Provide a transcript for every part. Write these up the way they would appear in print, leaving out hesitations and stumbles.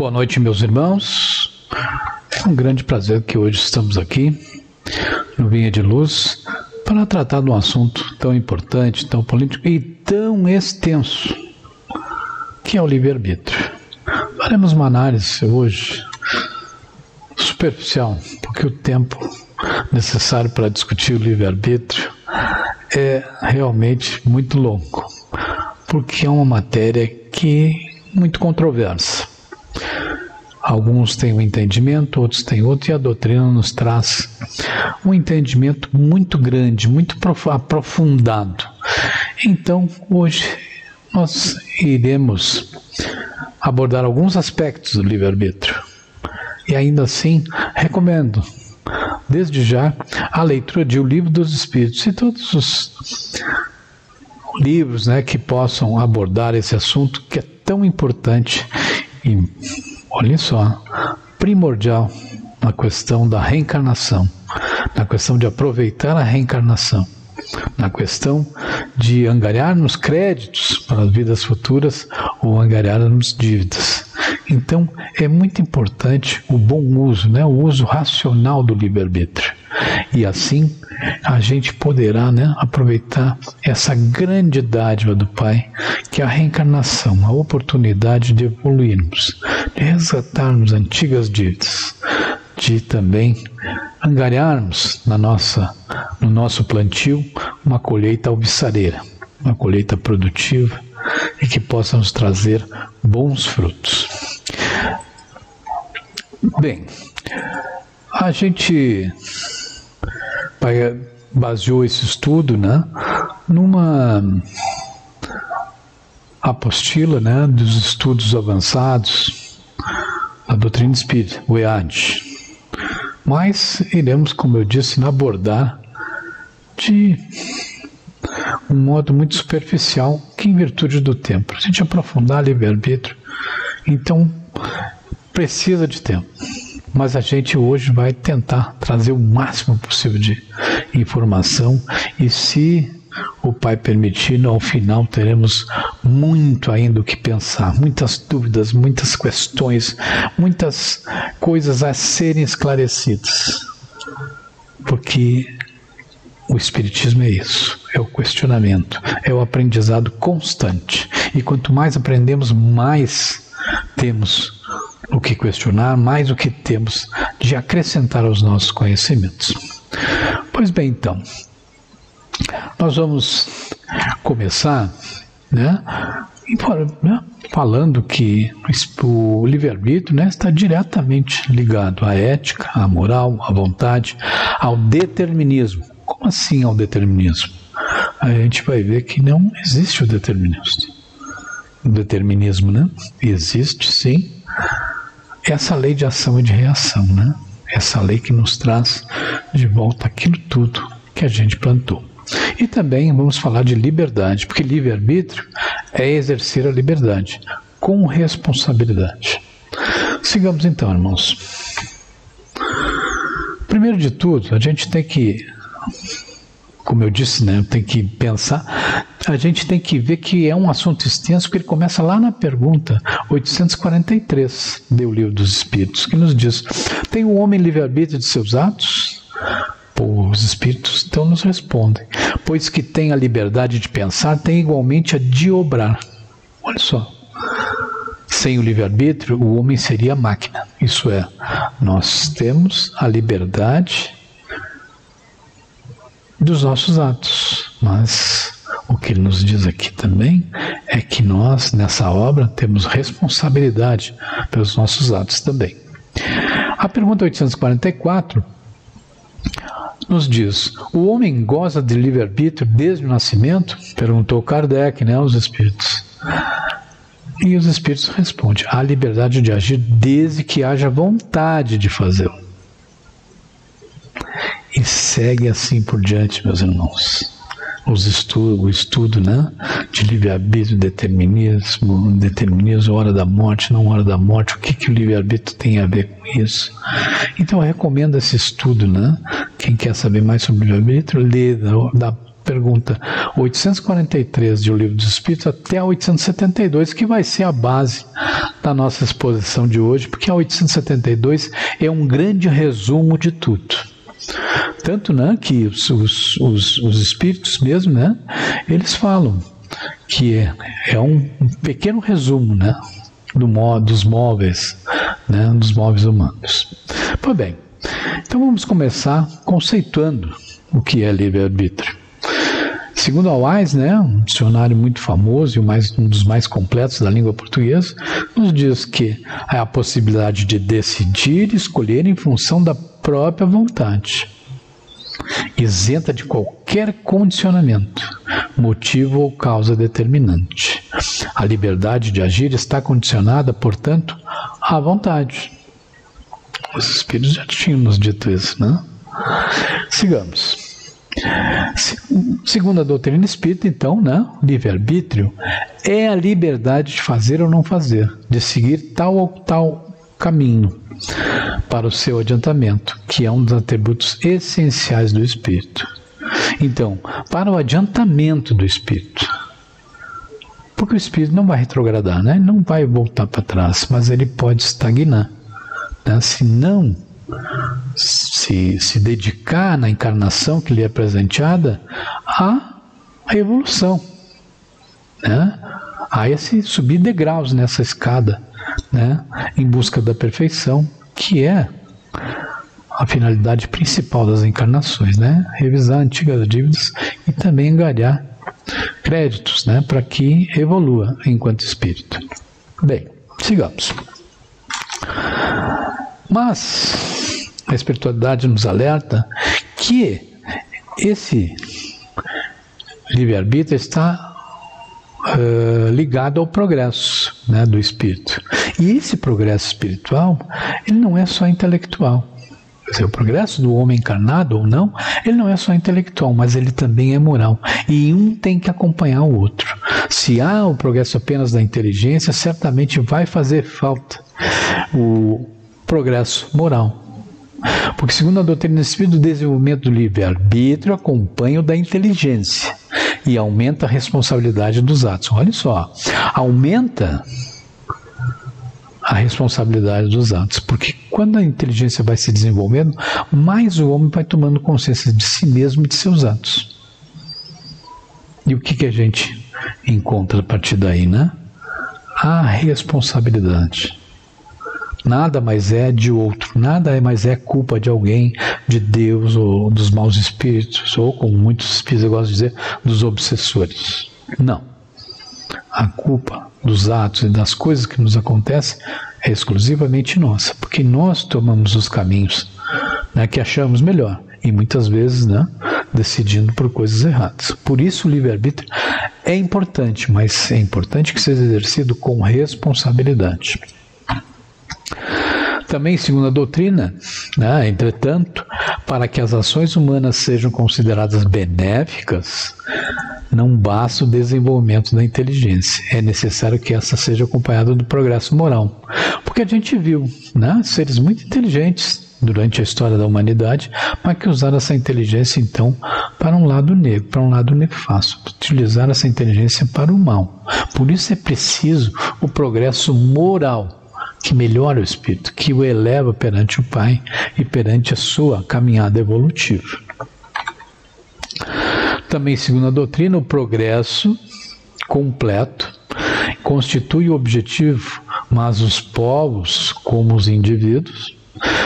Boa noite, meus irmãos. É um grande prazer que hoje estamos aqui no Vinha de Luz para tratar de um assunto tão importante, tão político e tão extenso, que é o livre-arbítrio. Faremos uma análise hoje superficial, porque o tempo necessário para discutir o livre-arbítrio é realmente muito longo, porque é uma matéria que é muito controversa. Alguns têm um entendimento, outros têm outro, e a doutrina nos traz um entendimento muito grande, muito aprofundado. Então, hoje nós iremos abordar alguns aspectos do livre-arbítrio. E ainda assim, recomendo, desde já, a leitura de O Livro dos Espíritos e todos os livros, que possam abordar esse assunto que é tão importante e, olhem só, primordial na questão da reencarnação, na questão de aproveitar a reencarnação, na questão de angariarmos créditos para as vidas futuras ou angariarmos dívidas. Então, é muito importante o bom uso, o uso racional do livre-arbítrio. E assim, a gente poderá aproveitar essa grande dádiva do Pai, que é a reencarnação, a oportunidade de evoluirmos, de resgatarmos antigas dívidas, de também angariarmos no nosso plantio uma colheita alvissareira, uma colheita produtiva e que possa nos trazer bons frutos. Bem, a gente baseou esse estudo numa apostila dos estudos avançados da doutrina espírita, o EAD. Mas iremos, como eu disse, abordar de um modo muito superficial, que em virtude do tempo. Se a gente aprofundar livre-arbítrio, então precisa de tempo. Mas a gente hoje vai tentar trazer o máximo possível de informação e, se o Pai permitir, ao final teremos muito ainda o que pensar, muitas dúvidas, muitas questões, muitas coisas a serem esclarecidas. Porque o Espiritismo é isso, é o questionamento, é o aprendizado constante. E quanto mais aprendemos, mais temos o que questionar, mais o que temos de acrescentar aos nossos conhecimentos. Pois bem, então, nós vamos começar falando que o livre-arbítrio está diretamente ligado à ética, à moral, à vontade, ao determinismo. Como assim ao determinismo? A gente vai ver que não existe o determinismo. O determinismo, existe sim essa lei de ação e de reação, essa lei que nos traz de volta aquilo tudo que a gente plantou. E também vamos falar de liberdade, porque livre-arbítrio é exercer a liberdade com responsabilidade. Sigamos então, irmãos. Primeiro de tudo, a gente tem que, como eu disse, tem que pensar, a gente tem que ver que é um assunto extenso, porque ele começa lá na pergunta 843 do Livro dos Espíritos, que nos diz: tem o homem livre-arbítrio de seus atos? Os Espíritos então nos respondem: pois que tem a liberdade de pensar, tem igualmente a de obrar. Olha só, sem o livre-arbítrio, o homem seria máquina. Isso é, nós temos a liberdade dos nossos atos, mas o que ele nos diz aqui também é que nós, nessa obra, temos responsabilidade pelos nossos atos também. A pergunta 844 nos diz: o homem goza de livre-arbítrio desde o nascimento? Perguntou Kardec, aos Espíritos. E os Espíritos respondem: há liberdade de agir desde que haja vontade de fazê-lo. E segue assim por diante, meus irmãos. O estudo de livre-arbítrio, determinismo, hora da morte, não hora da morte, o que o livre-arbítrio tem a ver com isso. Então eu recomendo esse estudo, Quem quer saber mais sobre o livre-arbítrio, lê da pergunta 843 de O Livro dos Espíritos até a 872, que vai ser a base da nossa exposição de hoje, porque a 872 é um grande resumo de tudo. Tanto, né, que os espíritos mesmo, né, eles falam que é um pequeno resumo, né, dos móveis, né, dos móveis humanos. Pois bem, então vamos começar conceituando o que é livre-arbítrio. Segundo a Wise, né, um dicionário muito famoso e um dos mais completos da língua portuguesa, nos diz que é a possibilidade de decidir e escolher em função da própria vontade, isenta de qualquer condicionamento, motivo ou causa determinante. A liberdade de agir está condicionada, portanto, à vontade. Os espíritos já tinham nos dito isso, né? Sigamos. Segundo a doutrina espírita, então, né, livre-arbítrio é a liberdade de fazer ou não fazer, de seguir tal ou tal caminho para o seu adiantamento, que é um dos atributos essenciais do espírito. Então, para o adiantamento do espírito, porque o espírito não vai retrogradar, né? Ele não vai voltar para trás, mas ele pode estagnar, né? Se não se dedicar na encarnação que lhe é presenteada à evolução, né? A esse subir degraus nessa escada, né? Em busca da perfeição, que é a finalidade principal das encarnações, né? Revisar antigas dívidas e também angariar créditos, né? Para que evolua enquanto espírito. Bem, sigamos. Mas a espiritualidade nos alerta que esse livre-arbítrio está ligado ao progresso, né, do espírito. E esse progresso espiritual, ele não é só intelectual. Quer dizer, o progresso do homem encarnado ou não, ele não é só intelectual, mas ele também é moral. E um tem que acompanhar o outro. Se há o progresso apenas da inteligência, certamente vai fazer falta o progresso moral. Porque, segundo a doutrina espírita, o desenvolvimento do livre-arbítrio acompanha o da inteligência e aumenta a responsabilidade dos atos. Olha só, aumenta a responsabilidade dos atos, porque quando a inteligência vai se desenvolvendo, mais o homem vai tomando consciência de si mesmo e de seus atos. E o que a gente encontra a partir daí, né? A responsabilidade. Nada mais é de outro, nada mais é culpa de alguém, de Deus ou dos maus espíritos, ou, como muitos espíritos gostam de dizer, dos obsessores. Não. A culpa dos atos e das coisas que nos acontecem é exclusivamente nossa, porque nós tomamos os caminhos, né, que achamos melhor, e muitas vezes, né, decidindo por coisas erradas. Por isso o livre-arbítrio é importante, mas é importante que seja exercido com responsabilidade. Também, segundo a doutrina, né, entretanto, para que as ações humanas sejam consideradas benéficas, não basta o desenvolvimento da inteligência. É necessário que essa seja acompanhada do progresso moral. Porque a gente viu, né, seres muito inteligentes durante a história da humanidade, mas que usaram essa inteligência, então, para um lado negro, para um lado nefasto. Utilizar essa inteligência para o mal. Por isso é preciso o progresso moral, que melhora o espírito, que o eleva perante o Pai e perante a sua caminhada evolutiva. Também, segundo a doutrina, o progresso completo constitui o objetivo, mas os povos, como os indivíduos,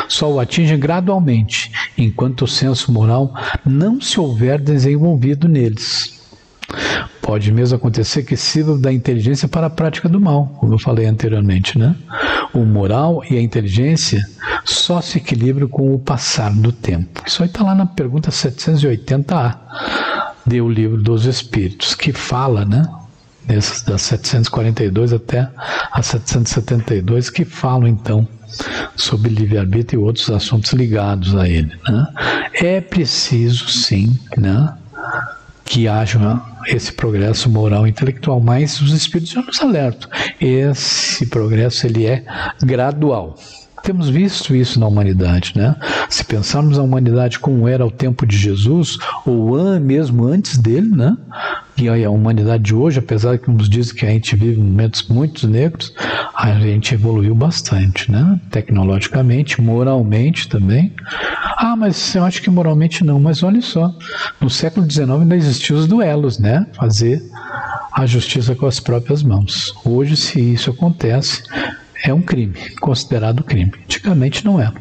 só o atingem gradualmente, enquanto o senso moral não se houver desenvolvido neles. Pode mesmo acontecer que sirva da inteligência para a prática do mal, como eu falei anteriormente, né? O moral e a inteligência só se equilibram com o passar do tempo. Isso aí está lá na pergunta 780A do Livro dos Espíritos, que fala, né? Das 742 até a 772, que falam, então, sobre livre-arbítrio e outros assuntos ligados a ele, né? É preciso, sim, né, que haja esse progresso moral e intelectual, mas os espíritos já nos alertam. Esse progresso, ele é gradual. Temos visto isso na humanidade, né? Se pensarmos a humanidade como era ao tempo de Jesus, ou mesmo antes dele, né? E aí a humanidade de hoje, apesar que nos diz que a gente vive momentos muito negros, a gente evoluiu bastante, né? Tecnologicamente, moralmente também. Mas eu acho que moralmente não, mas olha só, no século XIX ainda existiam os duelos, né? Fazer a justiça com as próprias mãos. Hoje, se isso acontece, é um crime, considerado crime. Antigamente não era.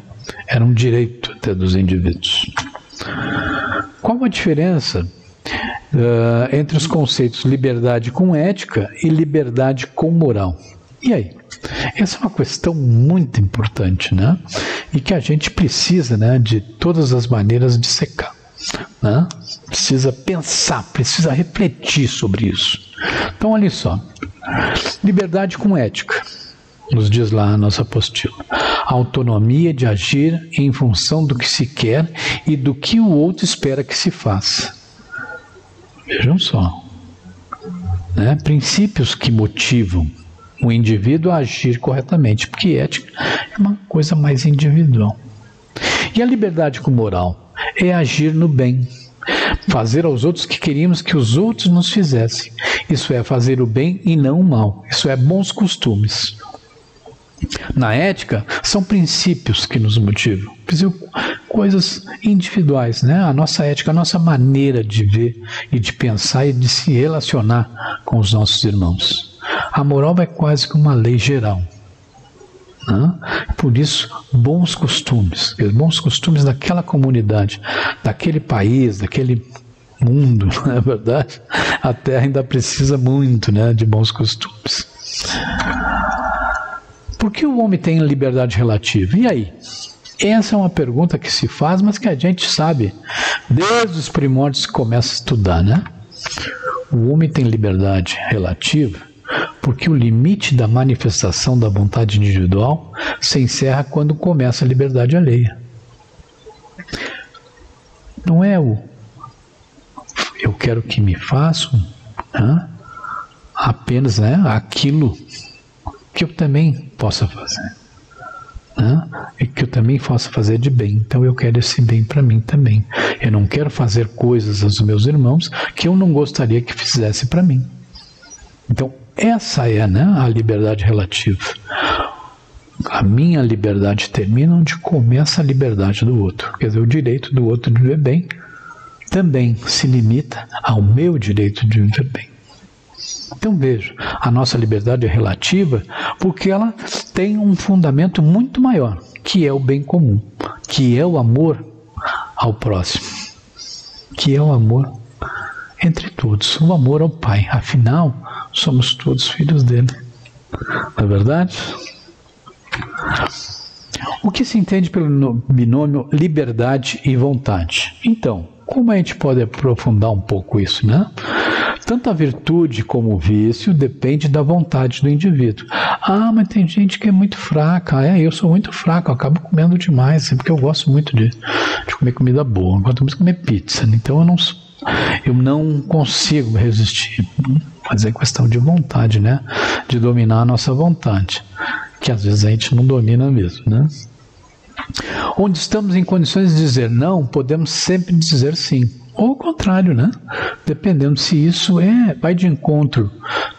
Era um direito até dos indivíduos. Qual a diferença entre os conceitos liberdade com ética e liberdade com moral? E aí? Essa é uma questão muito importante, né? E que a gente precisa, né, de todas as maneiras de secar, né? Precisa pensar, precisa refletir sobre isso. Então, olha só. Liberdade com ética, nos diz lá a nossa apostila. A autonomia de agir em função do que se quer e do que o outro espera que se faça. Vejam só. Né? Princípios que motivam o indivíduo a agir corretamente, porque ética é uma coisa mais individual. E a liberdade com moral é agir no bem, fazer aos outros o que queríamos que os outros nos fizessem. Isso é fazer o bem e não o mal. Isso é bons costumes. Na ética, são princípios que nos motivam, coisas individuais, né? A nossa ética, a nossa maneira de ver e de pensar e de se relacionar com os nossos irmãos. A moral é quase que uma lei geral. Né? Por isso, bons costumes daquela comunidade, daquele país, daquele mundo, não é verdade? A Terra ainda precisa muito, né, de bons costumes. Por que o homem tem liberdade relativa? E aí? Essa é uma pergunta que se faz, mas que a gente sabe desde os primórdios que começa a estudar, né? O homem tem liberdade relativa porque o limite da manifestação da vontade individual se encerra quando começa a liberdade alheia. Não é o eu quero que me façam, né? Apenas, né, aquilo que eu também possa fazer, né? E que eu também possa fazer de bem. Então eu quero esse bem para mim também. Eu não quero fazer coisas aos meus irmãos que eu não gostaria que fizesse para mim. Então essa é, né, a liberdade relativa. A minha liberdade termina onde começa a liberdade do outro. Quer dizer, o direito do outro de viver bem também se limita ao meu direito de viver bem. Então veja, a nossa liberdade é relativa porque ela tem um fundamento muito maior, que é o bem comum, que é o amor ao próximo, que é o amor entre todos, o amor ao Pai. Afinal, somos todos filhos dele. Não é verdade? O que se entende pelo binômio liberdade e vontade? Então, como a gente pode aprofundar um pouco isso, né? Tanto a virtude como o vício depende da vontade do indivíduo. Mas tem gente que é muito fraca. Eu sou muito fraco, eu acabo comendo demais, porque eu gosto muito de comer comida boa. Eu gosto muito de comer pizza, então eu não consigo resistir. Mas é questão de vontade, né? De dominar a nossa vontade, que às vezes a gente não domina mesmo, né? Onde estamos em condições de dizer não, podemos sempre dizer sim. Ou o contrário, né? Dependendo se isso vai de encontro,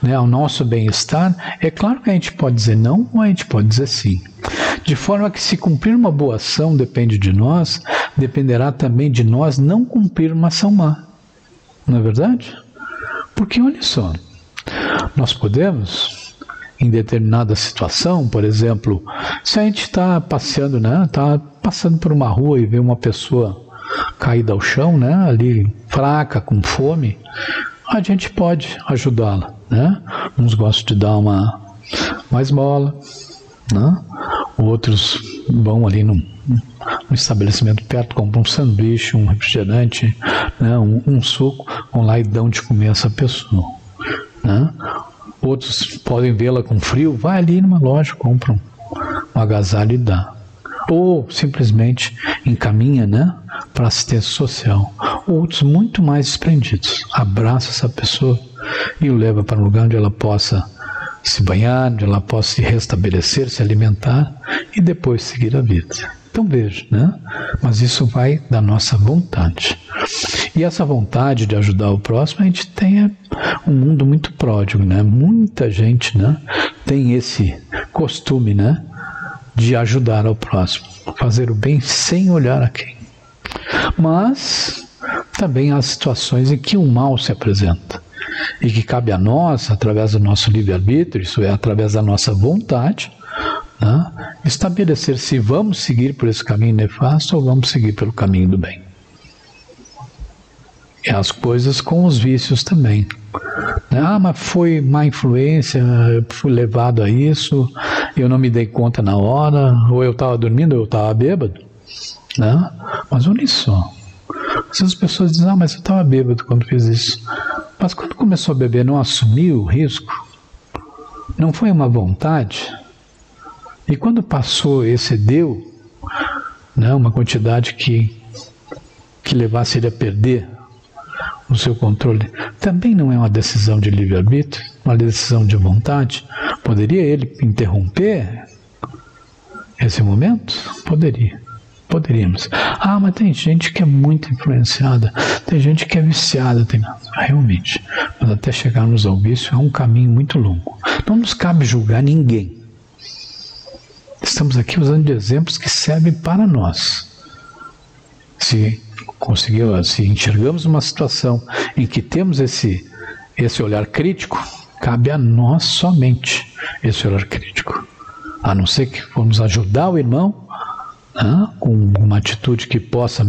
né, ao nosso bem-estar, é claro que a gente pode dizer não ou a gente pode dizer sim. De forma que se cumprir uma boa ação depende de nós, dependerá também de nós não cumprir uma ação má. Não é verdade? Porque olha só, nós podemos, em determinada situação, por exemplo, se a gente está passeando, né, está passando por uma rua e vê uma pessoa caída ao chão, né, ali fraca, com fome, a gente pode ajudá-la, né? Uns gostam de dar uma esmola, né? Outros vão ali num estabelecimento perto, compram um sanduíche, um refrigerante, né, um suco, vão lá e dão de comer a essa pessoa, né? Outros podem vê-la com frio, vai ali numa loja, compram um agasalho e dá. Ou simplesmente encaminha, né, para assistência social. Outros muito mais desprendidos, abraça essa pessoa e o leva para um lugar onde ela possa se banhar, onde ela possa se restabelecer, se alimentar e depois seguir a vida. Então veja, né? Mas isso vai da nossa vontade. E essa vontade de ajudar o próximo, a gente tem um mundo muito pródigo, né? Muita gente, né, tem esse costume, né, de ajudar ao próximo, fazer o bem sem olhar a quem. Mas também há situações em que o mal se apresenta e que cabe a nós, através do nosso livre-arbítrio, isso é, através da nossa vontade, né, estabelecer se vamos seguir por esse caminho nefasto ou vamos seguir pelo caminho do bem. E as coisas com os vícios também. Mas foi má influência, eu fui levado a isso, eu não me dei conta na hora, ou eu estava dormindo ou eu estava bêbado. Né? Mas olha só, as pessoas dizem, mas eu estava bêbado quando fiz isso. Mas quando começou a beber, não assumiu o risco? Não foi uma vontade? E quando passou, excedeu, né, uma quantidade que levasse ele a perder o seu controle, também não é uma decisão de livre-arbítrio, uma decisão de vontade? Poderia ele interromper esse momento? Poderíamos. Mas tem gente que é muito influenciada, tem gente que é viciada, realmente. Mas até chegarmos ao vício é um caminho muito longo. Não nos cabe julgar ninguém. Estamos aqui usando de exemplos que servem para nós. Se enxergamos uma situação em que temos esse olhar crítico, cabe a nós somente esse olhar crítico. A não ser que formos ajudar o irmão, com uma atitude que possa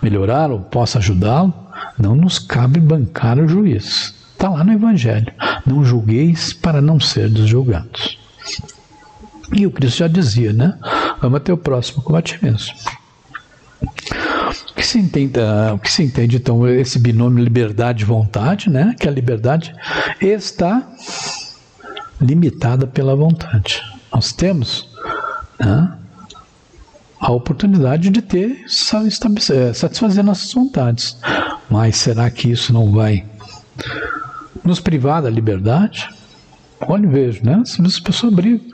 melhorar ou possa ajudá-lo, não nos cabe bancar o juiz. Está lá no Evangelho. Não julgueis para não serdes julgados. E o Cristo já dizia, né? Ama teu próximo como a ti mesmo. O que se entende, então, esse binômio liberdade e vontade, né? Que a liberdade está limitada pela vontade. Nós temos, né, a oportunidade de satisfazer nossas vontades. Mas será que isso não vai nos privar da liberdade? Olha e vejo, né? As pessoas brigam.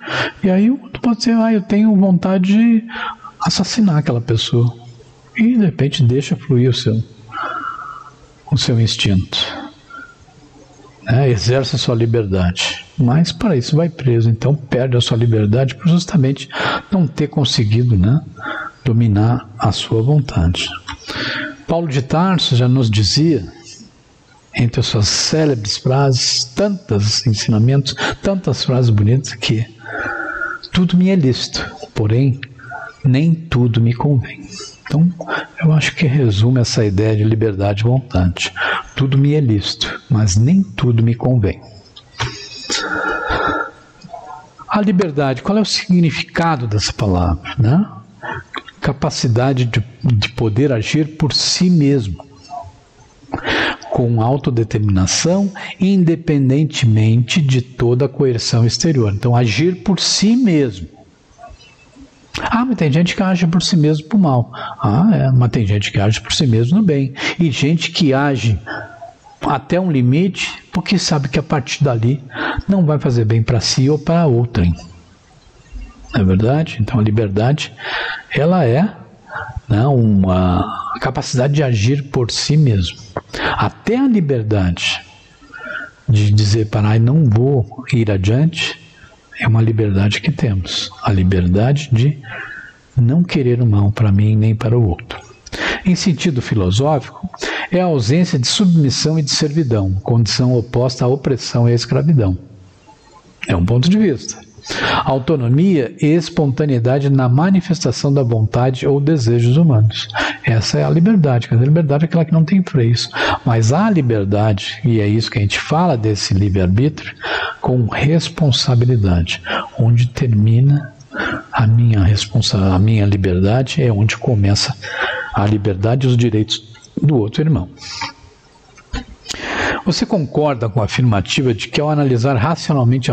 E aí tu pode dizer, eu tenho vontade de assassinar aquela pessoa. E de repente deixa fluir o seu instinto. Exerce a sua liberdade. Mas para isso vai preso. Então perde a sua liberdade por justamente não ter conseguido, né, dominar a sua vontade. Paulo de Tarso já nos dizia, entre as suas célebres frases, tantos ensinamentos, tantas frases bonitas, que tudo me é lícito, porém nem tudo me convém. Então, eu acho que resume essa ideia de liberdade e vontade. Tudo me é lícito, mas nem tudo me convém. A liberdade, qual é o significado dessa palavra, né? Capacidade de poder agir por si mesmo, com autodeterminação, independentemente de toda a coerção exterior. Então, agir por si mesmo. Mas tem gente que age por si mesmo para o mal. Mas tem gente que age por si mesmo no bem. E gente que age até um limite, porque sabe que a partir dali não vai fazer bem para si ou para outrem. Não é verdade? Então a liberdade, ela é, né, uma capacidade de agir por si mesmo. Até a liberdade de dizer, não vou ir adiante, é uma liberdade que temos. A liberdade de não querer o mal para mim nem para o outro. Em sentido filosófico, é a ausência de submissão e de servidão, condição oposta à opressão e à escravidão. É um ponto de vista. Autonomia e espontaneidade na manifestação da vontade ou desejos humanos. Essa é a liberdade. A liberdade é aquela que não tem freios. Mas há liberdade, e é isso que a gente fala desse livre-arbítrio, com responsabilidade. Onde termina a minha liberdade é onde começa a liberdade e os direitos do outro irmão. Você concorda com a afirmativa de que, ao analisar racionalmente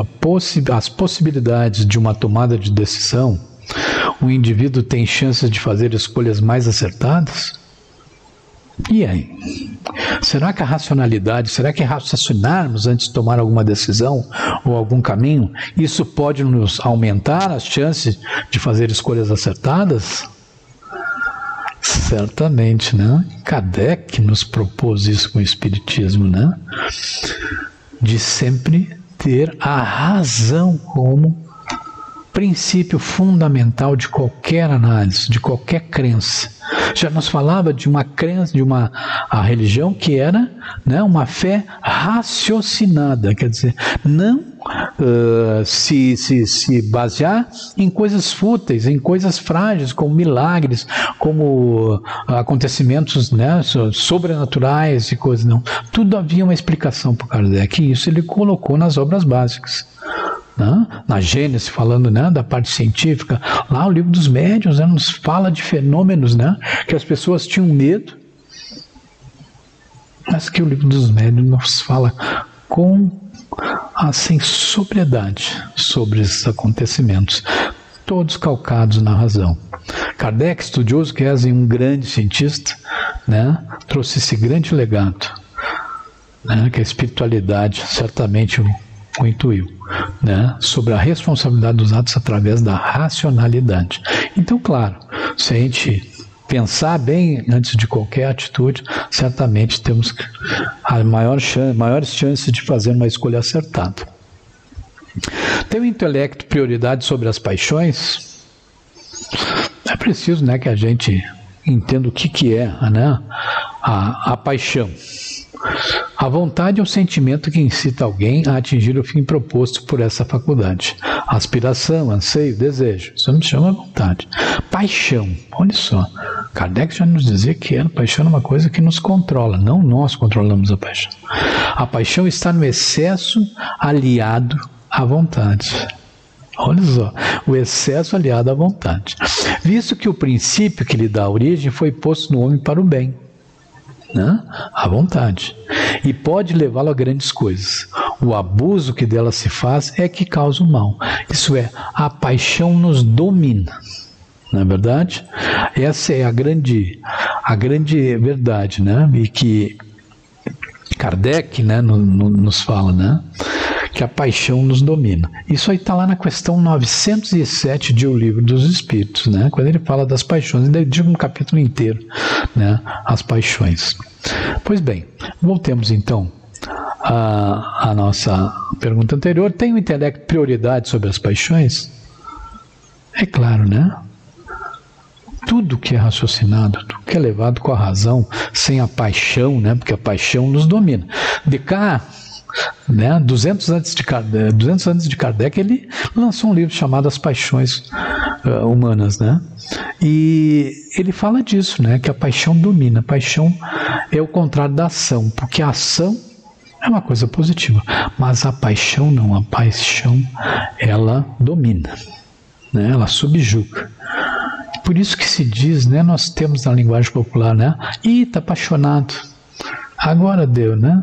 as possibilidades de uma tomada de decisão, o indivíduo tem chances de fazer escolhas mais acertadas? E aí? Será que a racionalidade, será que raciocinarmos antes de tomar alguma decisão ou algum caminho, isso pode nos aumentar as chances de fazer escolhas acertadas? Certamente, né? Kardec nos propôs isso com o Espiritismo, né? De sempre ter a razão como princípio fundamental de qualquer análise, de qualquer crença. Já nos falava de uma crença, a religião que era, né, uma fé raciocinada, quer dizer, não se basear em coisas fúteis, em coisas frágeis, como milagres, como acontecimentos, né, sobrenaturais e coisas, não. Tudo havia uma explicação para Kardec, e isso ele colocou nas obras básicas. Na Gênesis, falando, né, da parte científica, lá o livro dos médiuns, né, nos fala de fenômenos, né, que as pessoas tinham medo, mas que o livro dos médiuns nos fala com assim, sobriedade sobre esses acontecimentos, todos calcados na razão. Kardec, estudioso que é um grande cientista, né, trouxe esse grande legado, né, que a espiritualidade certamente o intuiu, né, sobre a responsabilidade dos atos através da racionalidade. Então, claro, se a gente pensar bem antes de qualquer atitude, certamente temos maiores chances de fazer uma escolha acertada. Tem o intelecto prioridade sobre as paixões? É preciso, né, que a gente entenda o que é, né, a paixão. A vontade é o sentimento que incita alguém a atingir o fim proposto por essa faculdade. Aspiração, anseio, desejo. Isso não chama vontade. Paixão, olha só. Kardec já nos dizia que a paixão é uma coisa que nos controla, não nós controlamos a paixão. A paixão está no excesso aliado à vontade. Olha só, o excesso aliado à vontade. Visto que o princípio que lhe dá origem foi posto no homem para o bem, né? À vontade, e pode levá-lo a grandes coisas. O abuso que dela se faz é que causa o mal. Isso é, a paixão nos domina. Não é verdade? Essa é a grande verdade, né? E que Kardec, né, nos fala, né? Que a paixão nos domina. Isso aí está lá na questão 907 de O Livro dos Espíritos, né? Quando ele fala das paixões, ele diz um capítulo inteiro, né? As paixões. Pois bem, voltemos então à nossa pergunta anterior. Tem o intelecto prioridade sobre as paixões? É claro, né? Tudo que é raciocinado, tudo que é levado com a razão, sem a paixão, né? Porque a paixão nos domina. Descartes, né, 200 anos de Kardec, ele lançou um livro chamado As Paixões Humanas, né? E ele fala disso, né, que a paixão domina. A paixão é o contrário da ação, porque a ação é uma coisa positiva, mas a paixão não. A paixão, ela domina, né? Ela subjuga. Por isso que se diz, né, nós temos na linguagem popular, né, está apaixonado, agora deu, né?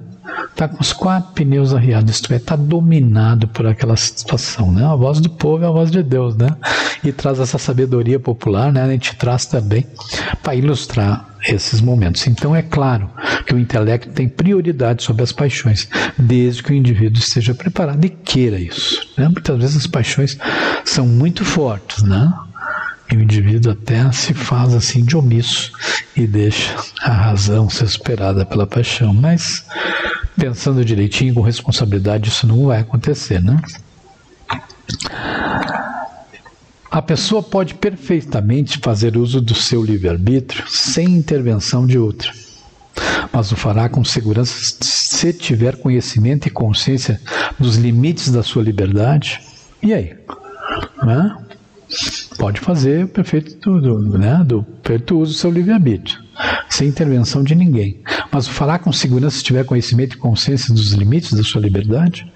Está com os 4 pneus arriados, isto é, está dominado por aquela situação, né? A voz do povo é a voz de Deus, né? E traz essa sabedoria popular, né? A gente traz também para ilustrar esses momentos. Então é claro que o intelecto tem prioridade sobre as paixões, desde que o indivíduo esteja preparado e queira isso, né? Muitas vezes as paixões são muito fortes, né? E o indivíduo até se faz assim de omisso e deixa a razão ser superada pela paixão, mas pensando direitinho, com responsabilidade, isso não vai acontecer, né? A pessoa pode perfeitamente fazer uso do seu livre-arbítrio sem intervenção de outra, mas o fará com segurança se tiver conhecimento e consciência dos limites da sua liberdade. E aí? Né? Pode fazer o perfeito uso do seu livre-arbítrio, sem intervenção de ninguém. Mas o fará com segurança se tiver conhecimento e consciência dos limites da sua liberdade?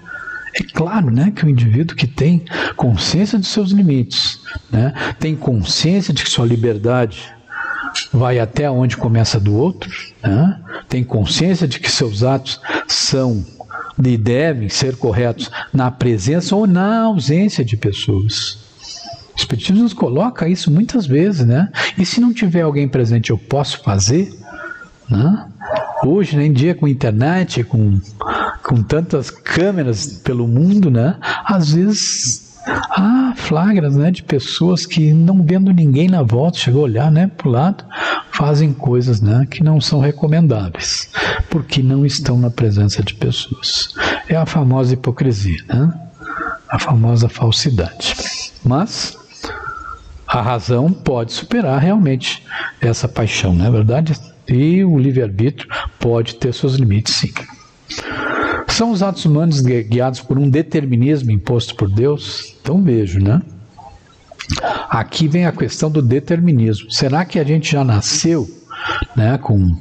É claro, né, que o indivíduo que tem consciência dos seus limites, né, tem consciência de que sua liberdade vai até onde começa a do outro, né, tem consciência de que seus atos são e devem ser corretos na presença ou na ausência de pessoas. O Espiritismo nos coloca isso muitas vezes, né? E se não tiver alguém presente, eu posso fazer? né? Hoje em dia, com internet, com tantas câmeras pelo mundo, né? Às vezes há flagras, né, de pessoas que, não vendo ninguém na volta, chegou a olhar, né, para o lado, fazem coisas, né, que não são recomendáveis, porque não estão na presença de pessoas. É a famosa hipocrisia, né? A famosa falsidade. Mas a razão pode superar realmente essa paixão, não é verdade? E o livre-arbítrio pode ter seus limites, sim. São os atos humanos guiados por um determinismo imposto por Deus? Então vejo, né? Aqui vem a questão do determinismo. Será que a gente já nasceu, né, com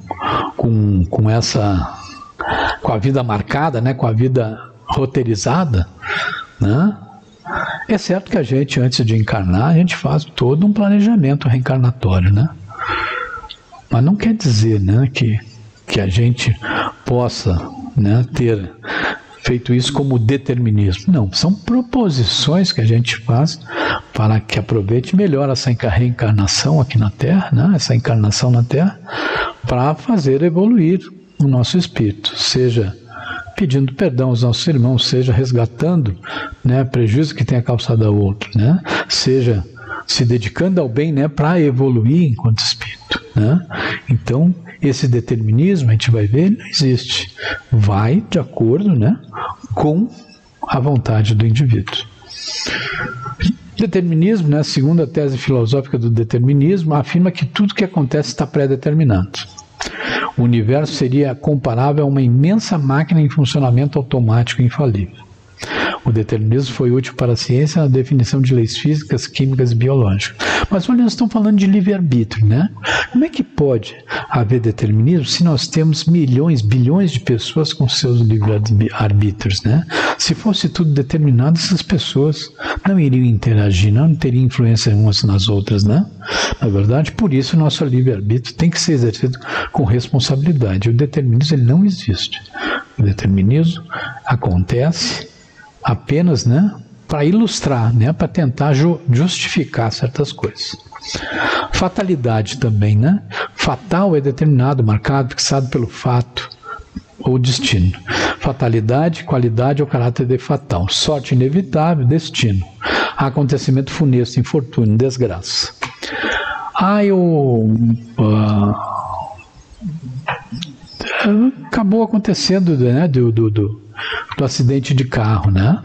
a vida marcada, né, com a vida roteirizada, né? É certo que a gente, antes de encarnar, a gente faz todo um planejamento reencarnatório, né? Mas não quer dizer, né, que a gente possa, né, ter feito isso como determinismo. Não, são proposições que a gente faz para que aproveite melhor essa reencarnação aqui na Terra, né, essa encarnação na Terra, para fazer evoluir o nosso espírito, seja pedindo perdão aos nossos irmãos, seja resgatando, né, prejuízo que tenha causado ao outro, né, seja se dedicando ao bem, né, para evoluir enquanto espírito, né? Então, esse determinismo, a gente vai ver, não existe. Vai de acordo, né, com a vontade do indivíduo. Determinismo, né, segundo a tese filosófica do determinismo, afirma que tudo que acontece está pré-determinado. O universo seria comparável a uma imensa máquina em funcionamento automático e infalível. O determinismo foi útil para a ciência na definição de leis físicas, químicas e biológicas. Mas olha, nós estamos falando de livre-arbítrio, né? Como é que pode haver determinismo se nós temos milhões, bilhões de pessoas com seus livre-arbítrios, né? Se fosse tudo determinado, essas pessoas não iriam interagir, não teriam influência umas nas outras, né? Na verdade, por isso o nosso livre-arbítrio tem que ser exercido com responsabilidade. O determinismo, ele não existe. O determinismo acontece apenas, né, para ilustrar, né, para tentar justificar certas coisas. Fatalidade também, né? Fatal é determinado, marcado, fixado pelo fato ou destino. Fatalidade, qualidade ou caráter de fatal. Sorte inevitável, destino. Acontecimento funesto, infortúnio, desgraça. Acabou acontecendo, né, do acidente de carro, né?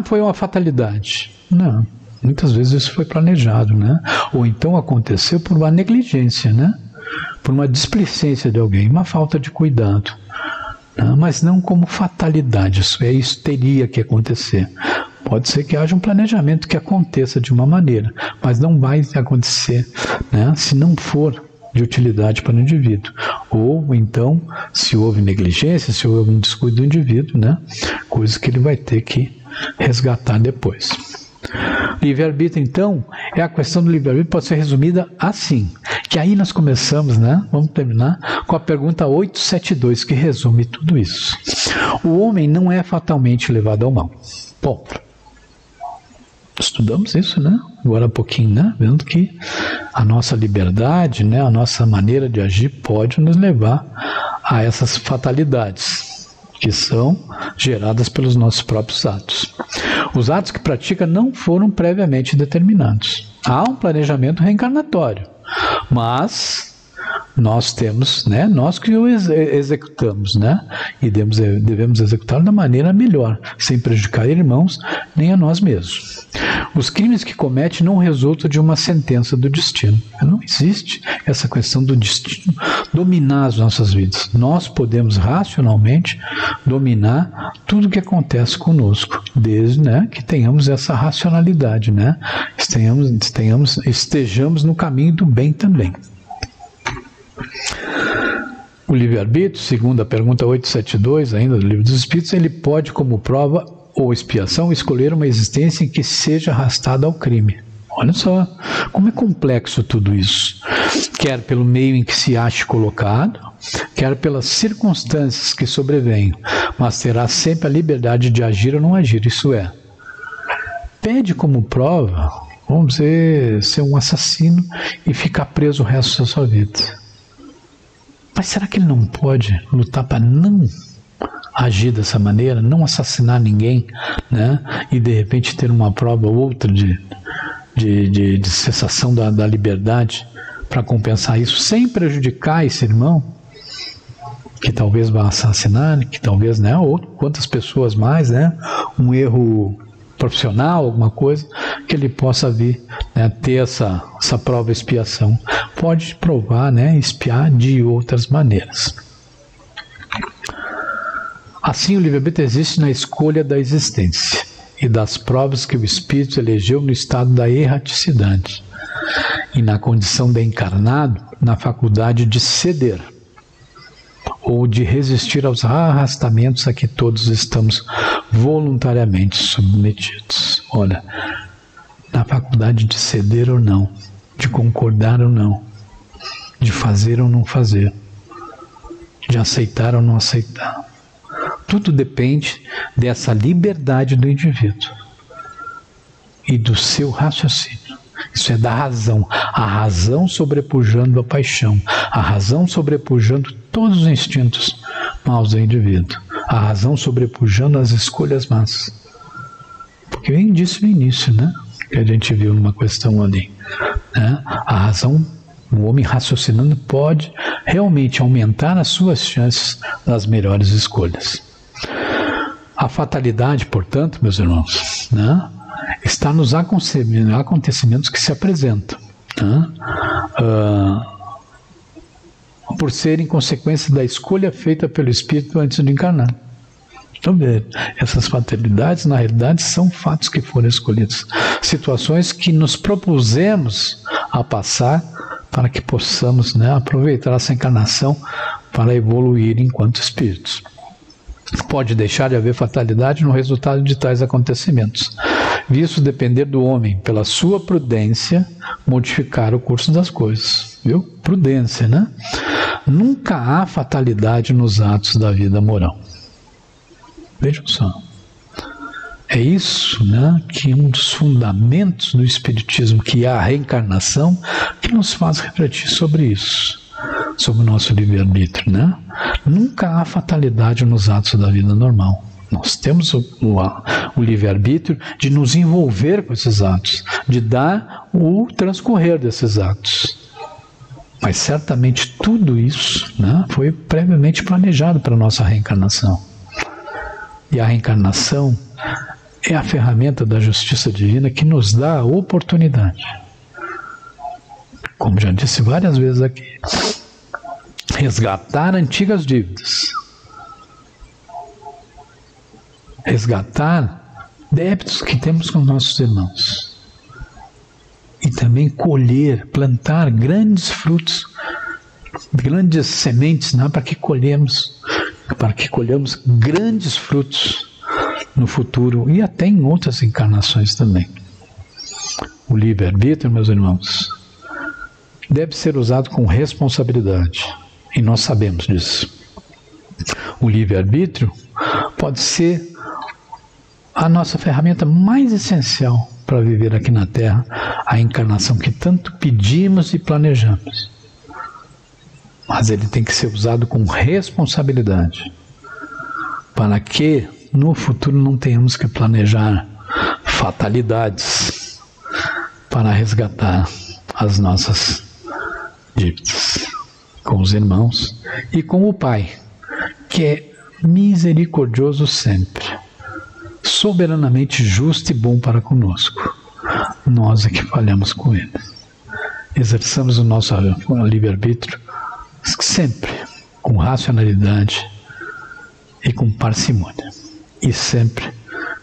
Foi uma fatalidade. Não, muitas vezes isso foi planejado, né? Ou então aconteceu por uma negligência, né? Por uma displicência de alguém, uma falta de cuidado, né? Mas não como fatalidade. Isso teria que acontecer. Pode ser que haja um planejamento que aconteça de uma maneira, mas não vai acontecer, né, se não for de utilidade para o indivíduo. Ou então, se houve negligência, se houve algum descuido do indivíduo, né, coisa que ele vai ter que resgatar depois. Livre-arbítrio, então, a questão do livre-arbítrio pode ser resumida assim, que aí nós começamos, né, vamos terminar com a pergunta 872, que resume tudo isso. O homem não é fatalmente levado ao mal. Ponto. Estudamos isso, né? Agora há pouquinho, né? Vendo que a nossa liberdade, né, a nossa maneira de agir pode nos levar a essas fatalidades que são geradas pelos nossos próprios atos. Os atos que pratica não foram previamente determinados. Há um planejamento reencarnatório, mas nós temos, né, nós que o executamos, né, e devemos executá-lo da maneira melhor, sem prejudicar irmãos nem a nós mesmos. Os crimes que comete não resultam de uma sentença do destino. Não existe essa questão do destino dominar as nossas vidas. Nós podemos racionalmente dominar tudo o que acontece conosco, desde, né, que tenhamos essa racionalidade, né, estejamos no caminho do bem também. O livre-arbítrio, segundo a pergunta 872, ainda do Livro dos Espíritos, ele pode, como prova ou expiação, escolher uma existência em que seja arrastada ao crime. Olha só, como é complexo tudo isso. Quer pelo meio em que se ache colocado, quer pelas circunstâncias que sobrevenham, mas terá sempre a liberdade de agir ou não agir, isso é. Pede como prova vamos dizer, ser um assassino e ficar preso o resto da sua vida. Mas será que ele não pode lutar para não agir dessa maneira, não assassinar ninguém, né? E de repente ter uma prova ou outra de cessação da liberdade para compensar isso, sem prejudicar esse irmão que talvez vá assassinar, que talvez, né, ou quantas pessoas mais, né, um erro profissional, alguma coisa, que ele possa vir, né, ter essa prova expiação. Pode provar, né, expiar de outras maneiras. Assim, o livre-arbítrio existe na escolha da existência e das provas que o espírito elegeu no estado da erraticidade e na condição de encarnado na faculdade de ceder ou de resistir aos arrastamentos a que todos estamos voluntariamente submetidos. Olha, na faculdade de ceder ou não, de concordar ou não, de fazer ou não fazer, de aceitar ou não aceitar. Tudo depende dessa liberdade do indivíduo e do seu raciocínio. Isso é da razão, a razão sobrepujando a paixão, a razão sobrepujando todos os instintos maus do indivíduo, a razão sobrepujando as escolhas más. Porque vem disso no início, né? Que a gente viu numa questão ali, né? A razão, o homem raciocinando pode realmente aumentar as suas chances das melhores escolhas. A fatalidade, portanto, meus irmãos, né, está nos acontecimentos que se apresentam, né, por serem consequência da escolha feita pelo Espírito antes de encarnar. Então, essas fatalidades, na realidade, são fatos que foram escolhidos. Situações que nos propusemos a passar para que possamos, né, aproveitar essa encarnação para evoluir enquanto espíritos. Pode deixar de haver fatalidade no resultado de tais acontecimentos, visto depender do homem, pela sua prudência, modificar o curso das coisas. Viu? Prudência, né? Nunca há fatalidade nos atos da vida moral. Vejam só. É isso, né, que é um dos fundamentos do Espiritismo, que é a reencarnação, que nos faz refletir sobre isso, sobre o nosso livre-arbítrio, né? Nunca há fatalidade nos atos da vida normal. Nós temos o livre-arbítrio de nos envolver com esses atos, de dar o transcorrer desses atos. Mas certamente tudo isso, né, foi previamente planejado para a nossa reencarnação. E a reencarnação é a ferramenta da justiça divina que nos dá a oportunidade, como já disse várias vezes aqui, resgatar antigas dívidas, resgatar débitos que temos com nossos irmãos e também colher, plantar grandes frutos, grandes sementes, né, para que colhamos grandes frutos no futuro e até em outras encarnações também. O livre-arbítrio, meus irmãos, deve ser usado com responsabilidade, e nós sabemos disso. O livre-arbítrio pode ser a nossa ferramenta mais essencial para viver aqui na Terra a encarnação que tanto pedimos e planejamos. Mas ele tem que ser usado com responsabilidade, para que no futuro não tenhamos que planejar fatalidades para resgatar as nossas dívidas com os irmãos e com o Pai, que é misericordioso sempre, soberanamente justo e bom para conosco. Nós é que falhamos com ele. Exerçamos o nosso livre-arbítrio sempre com racionalidade e com parcimônia, e sempre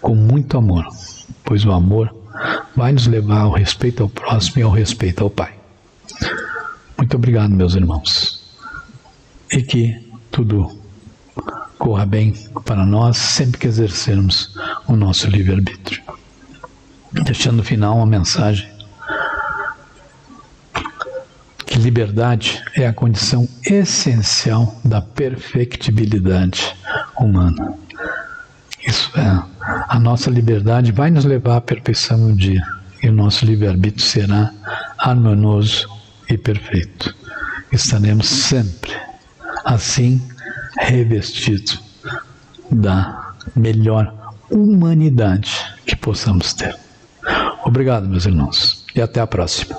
com muito amor, pois o amor vai nos levar ao respeito ao próximo e ao respeito ao Pai. Muito obrigado, meus irmãos, e que tudo corra bem para nós sempre que exercermos o nosso livre-arbítrio. Deixando no final uma mensagem que liberdade é a condição essencial da perfectibilidade humana. Isso é, a nossa liberdade vai nos levar à perfeição um dia, e o nosso livre-arbítrio será harmonioso e perfeito. Estaremos sempre assim revestidos da melhor humanidade que possamos ter. Obrigado, meus irmãos, e até a próxima.